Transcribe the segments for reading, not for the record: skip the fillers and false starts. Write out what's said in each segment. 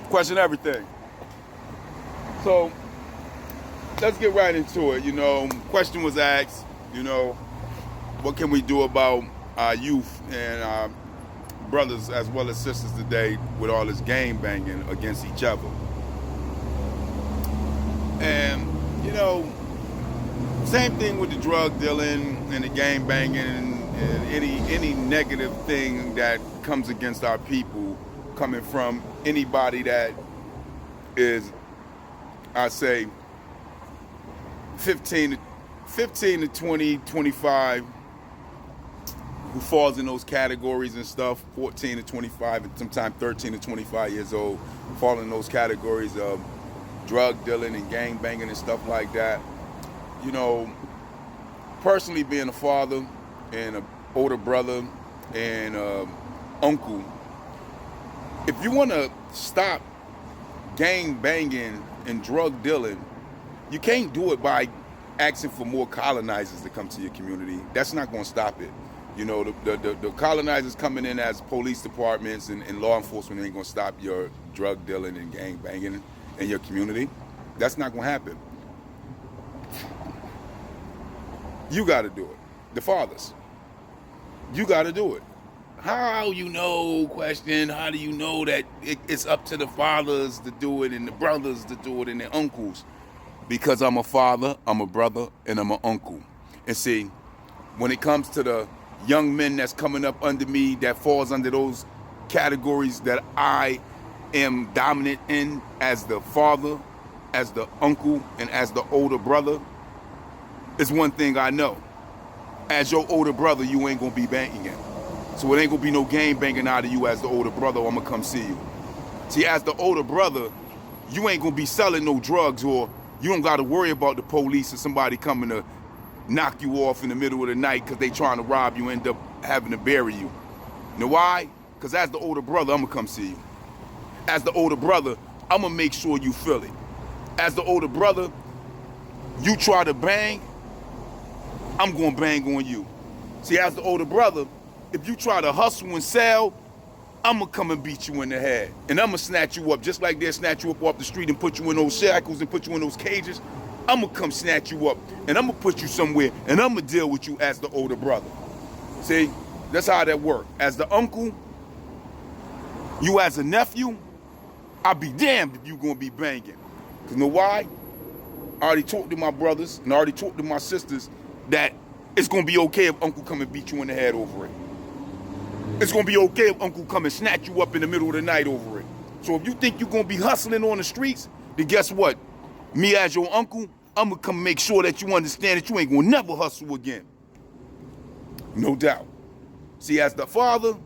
Question everything. So let's get right into it. Question was asked, what can we do about our youth and our brothers as well as sisters today with all this gang banging against each other? And, same thing with the drug dealing and the gang banging and any negative thing that comes against our people coming from anybody that is, I say, 15 to 20, 25, who falls in those categories and stuff, 14 to 25, and sometimes 13 to 25 years old, fall in those categories of drug dealing and gang banging and stuff like that. Personally being a father and an older brother and uncle, if you want to stop gang banging and drug dealing, you can't do it by asking for more colonizers to come to your community. That's not going to stop it. The colonizers coming in as police departments and law enforcement ain't going to stop your drug dealing and gang banging in your community. That's not going to happen. You got to do it. The fathers. You got to do it. How do you know that it's up to the fathers to do it and the brothers to do it and the uncles? Because I'm a father, I'm a brother, and I'm an uncle. And see, when it comes to the young men that's coming up under me that falls under those categories that I am dominant in as the father, as the uncle, and as the older brother, it's one thing I know. As your older brother, you ain't gonna be banging it. So it ain't gonna be no gang banging out of you as the older brother, or I'm gonna come see you. See, as the older brother, you ain't gonna be selling no drugs, or you don't gotta worry about the police or somebody coming to knock you off in the middle of the night because they trying to rob you, end up having to bury you. You know why? Because as the older brother, I'm gonna come see you. As the older brother, I'm gonna make sure you feel it. As the older brother, you try to bang, I'm gonna bang on you. See, as the older brother, if you try to hustle and sell, I'm gonna come and beat you in the head. And I'm gonna snatch you up, just like they'll snatch you up off the street and put you in those shackles and put you in those cages. I'm gonna come snatch you up, and I'm gonna put you somewhere, and I'm gonna deal with you as the older brother. See, that's how that works. As the uncle, you as a nephew, I'll be damned if you gonna be banging. Cause you know why? I already talked to my brothers, and I already talked to my sisters that it's gonna be okay if uncle come and beat you in the head over it. It's gonna be okay if uncle come and snatch you up in the middle of the night over it. So if you think you're gonna be hustling on the streets, then guess what? Me as your uncle, I'm gonna come make sure that you understand that you ain't gonna never hustle again. No doubt. See, as the father,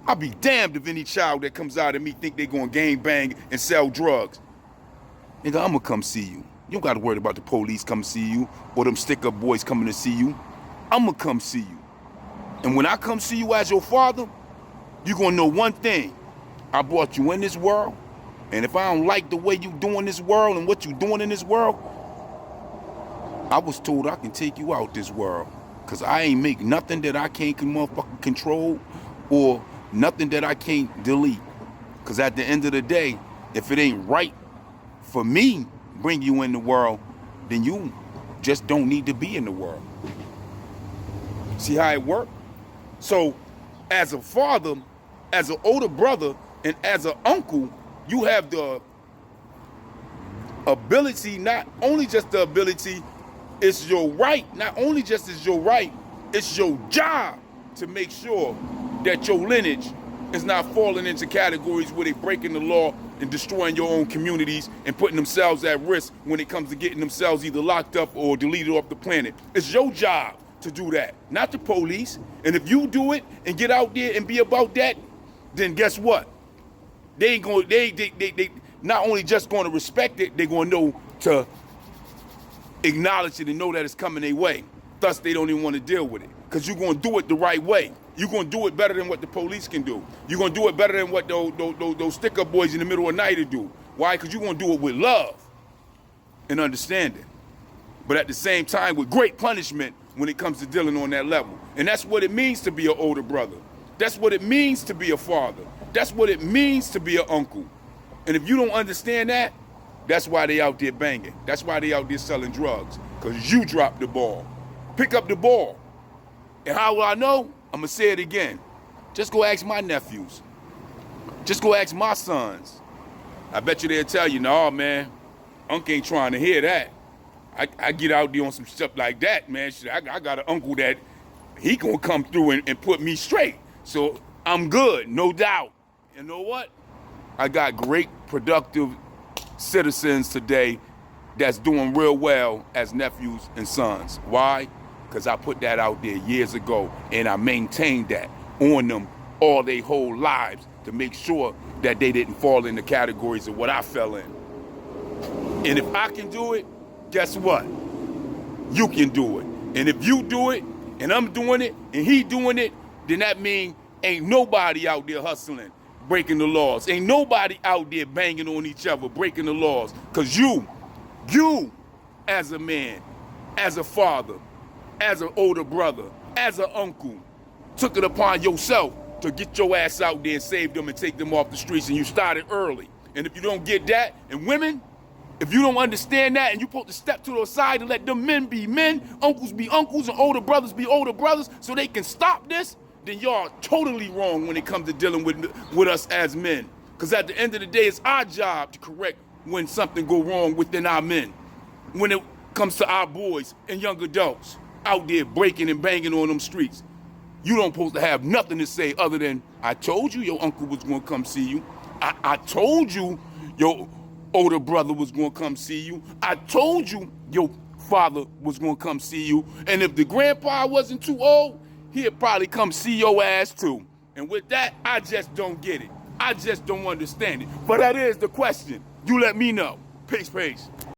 I'll be damned if any child that comes out of me think they gonna gang bang and sell drugs. Nigga, I'm gonna come see you. You don't gotta worry about the police coming to see you or them stick-up boys coming to see you. I'm gonna come see you. And when I come see you as your father, you're gonna know one thing. I brought you in this world, and if I don't like the way you doing this world and what you doing in this world, I was told I can take you out this world. Cause I ain't make nothing that I can't motherfucking control or nothing that I can't delete. Cause at the end of the day, if it ain't right for me bring you in the world, then you just don't need to be in the world. See how it works? So as a father, as an older brother, and as an uncle, you have the ability, not only just the ability, it's your right, not only just is your right, it's your job to make sure that your lineage is not falling into categories where they breaking the law and destroying your own communities and putting themselves at risk when it comes to getting themselves either locked up or deleted off the planet. It's your job to do that, not the police. And if you do it and get out there and be about that, then guess what? They ain't going. They not only just going to respect it, they're going to know to acknowledge it and know that it's coming their way. Thus, they don't even want to deal with it because you're going to do it the right way. You're going to do it better than what the police can do. You're going to do it better than what those stick-up boys in the middle of the night do. Why? Because you're going to do it with love and understanding. But at the same time, with great punishment when it comes to dealing on that level. And that's what it means to be an older brother. That's what it means to be a father. That's what it means to be an uncle. And if you don't understand that, that's why they out there banging. That's why they out there selling drugs. Because you dropped the ball. Pick up the ball. And how will I know? I'm going to say it again. Just go ask my nephews. Just go ask my sons. I bet you they'll tell you, no, man, Unc ain't trying to hear that. I get out there on some stuff like that, man. Shit, I got an uncle that he gonna come through and put me straight. So I'm good, no doubt. You know what? I got great, productive citizens today that's doing real well as nephews and sons. Why? Because I put that out there years ago, and I maintained that on them all their whole lives to make sure that they didn't fall in the categories of what I fell in. And if I can do it, guess what? You can do it. And if you do it, and I'm doing it, and he doing it, then that means ain't nobody out there hustling, breaking the laws. Ain't nobody out there banging on each other, breaking the laws. Because you, as a man, as a father, as an older brother, as an uncle, took it upon yourself to get your ass out there and save them and take them off the streets, and you started early. And if you don't get that, and women, if you don't understand that, and you're supposed to step to the side and let them men be men, uncles be uncles, and older brothers be older brothers, so they can stop this, then y'all totally wrong when it comes to dealing with us as men. Because at the end of the day, it's our job to correct when something go wrong within our men. When it comes to our boys and young adults out there breaking and banging on them streets, you don't supposed to have nothing to say other than, I told you your uncle was going to come see you. I told you your older brother was going to come see you. I told you your father was going to come see you. And if the grandpa wasn't too old, he'd probably come see your ass too. And with that, I just don't get it. I just don't understand it. But that is the question. You let me know. Peace, peace.